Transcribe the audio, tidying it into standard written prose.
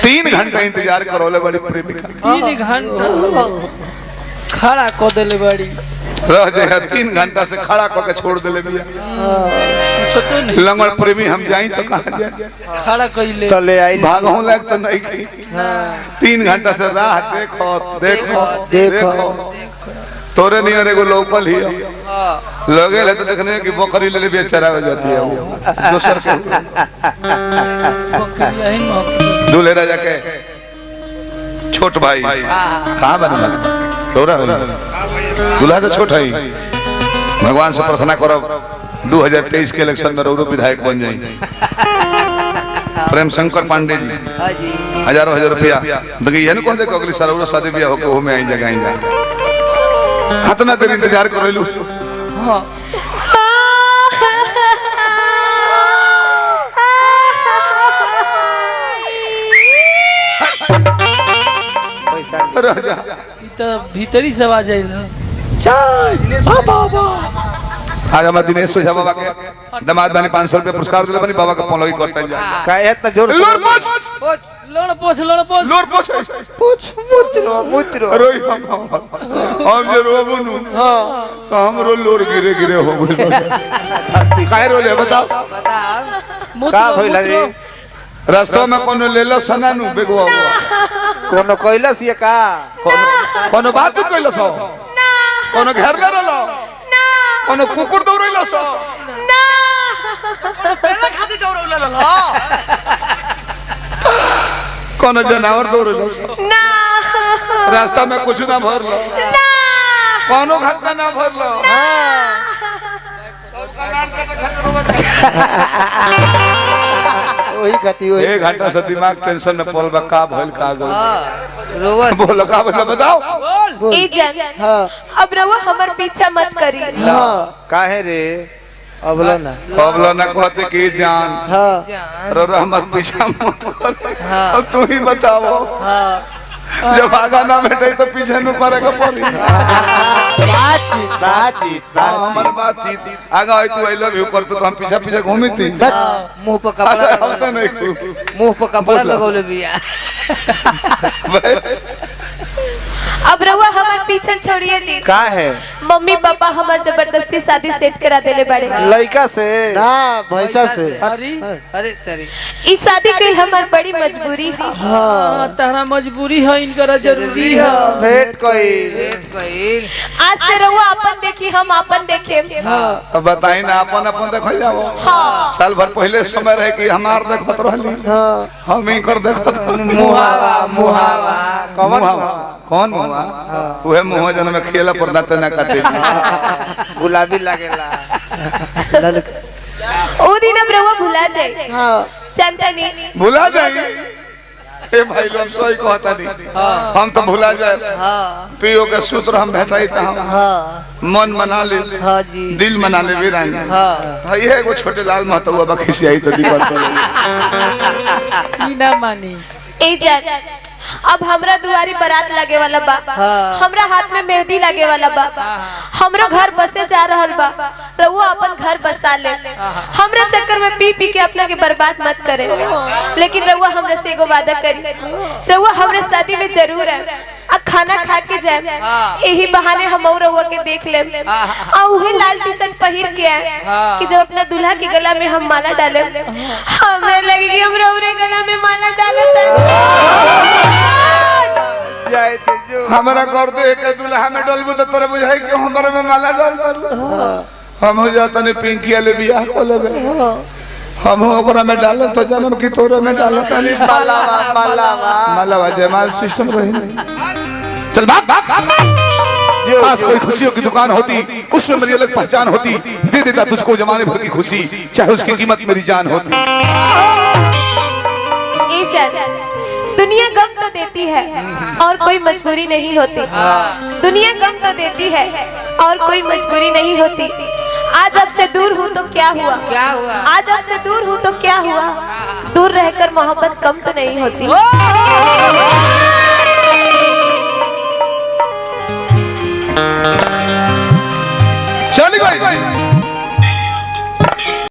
3 घंटा इंतजार करोले बड़ी प्रेमिका 3 घंटा खड़ा को देले बड़ी रह जाए 3 घंटा से खड़ा करके छोड़ देले बिया लंगड़ प्रेमी हम जाई तो कहां जाए खड़ा कइले चले आई भागो लाग तो नहीं की 3 घंटा से राह देखो देखो देखो तोरे नहीं एगो लोकल ही लगे ले तो देखने की बकरी ले बेचारा हो जाती है वो दूसर के बकरिया ही न दूल्हे राजा के छोट भाई कहां बने तोरा दूल्हा तो छोटा ही भगवान से प्रार्थना करो 2023 के इलेक्शन में रोरो विधायक बन जाए प्रेम शंकर पांडे जी हजारों हजार रुपया देखिए ये कौन देखो अगली साल शादी ब्याह होके वो में आई जगह आई जा कितना देर इंतजार करेलू हां राजा ई तो भीतरी से आवाज आइल चाय बाबा आज हमारे दिनेश सोझा बाबा के दामाद बने 500 रुपया पुरस्कार दिला बनी बाबा का पलवी करता जा काहे इतना जोर लोर पोछ लोड़ पोछ लोर पोछ पूछ रो रोई हम जे रोबू नु हां तो हमरो लोर गिरे गिरे हो गइल काहे रोले बताओ का भइल रे रास्ता में कोनो लेलो सनानु बेगवा कोनो कइलस ये का कोनो बात कइलस ना कोनो घर ले रहलो ना कोनो कुकुर दौड़ैलस ना पहले खाती दौड़ौला ल कोनो जानवर दौड़ैलस ना रास्ता में कुछ ना भरलो ना कोनो घटना ना भरलो वही गति वही 1 घंटा से दिमाग टेंशन में पड़ल बा का भइल का गइल बोलो का भइल बताओ ए जान हां अब रवा हमर पीछा मत करी हां काहे रे अबलो ना कहते कि जान हां रो हमर पीछा मत कर अब तू ही बताओ जब आगा ना बैठे तो पीछे न करे के पड़ी बातचीत हमर बातचीत आगा आई तू आई लव यू करते तो हम पीछे पीछे घूमी थी मुंह पर कपड़ा होता नहीं मुंह पर कपड़ा लगौले बिया अब रवा हमर पीछे छोड़िए दी का है मम्मी पापा हमर जबरदस्ती शादी सेट करा देले बड़े लड़का से ना भैंसा से अरे अरे तेरी ई शादी कइल हमर बड़ी मजबूरी है हां तारा मजबूरी है इनकर जरूरी है भेंट कोई भेंट कइल आज से रवा अपन देखी हम अपन देखे अब बताई ना अपन अपन देखल जाओ हां साल भर पहले समय रहे कि हमार देखत रहली हम ही कर देखत मुहावा मुहावा कौन मुहावा उहे मुहावा जन में खेला पर दांत ना काटे गुलाबी लागेला ओ दिन अब रवा भुला जाए हां जानता नहीं भुला जाई ए भाई लोग सोई कहता नहीं हम तो भुला जाए पियो के सूत्र हम भेटाई त हम मन मना ले हां जी दिल मना ले वीरानी हां ये एगो छोटे लाल महतवा बखिसी आई तो दिक्कत हो ई ना मानी ए जान अब हमरा दुआरी बारात लगे वाला बा हमरा हाथ में मेहंदी लगे वाला बा हमरो घर बसे जा रहल बा रहुआ अपन घर बसा ले हमरा चक्कर में पी पी के अपना के बर्बाद मत करे लेकिन रहुआ हमरा से एगो वादा करी रहुआ हमरा शादी में जरूर है आ खाना खा के जाए यही बहाने हम और रहुआ के देख ले आ उहे लाल टी-शर्ट पहिर के आए कि जब अपना दूल्हा के गला में हम माला डाले हमरा लगे कि हम रहुरे गला में माला डालत जाए ते जो हमरा कर दे एक दूल्हा में डलबू तो तोरे बुझाई कि हमरा में माला डाल दर हम हो जाता ने पिंकी वाले बियाह को लेबे हम ओकरा में डाल तो जन्म की तोरे में डाल तनी मालावा जमाल सिस्टम रही नहीं चल भाग पास कोई खुशियों की दुकान होती उसमें मेरी अलग पहचान होती दे देता तुझको जमाने भर की खुशी चाहे उसकी कीमत मेरी जान होती ए जान दुनिया गम तो देती है और कोई मजबूरी नहीं होती दुनिया गम तो देती है और कोई मजबूरी नहीं होती आज आपसे दूर हूँ तो क्या हुआ आज आपसे दूर हूँ तो क्या हुआ दूर रहकर मोहब्बत कम तो नहीं होती चल गई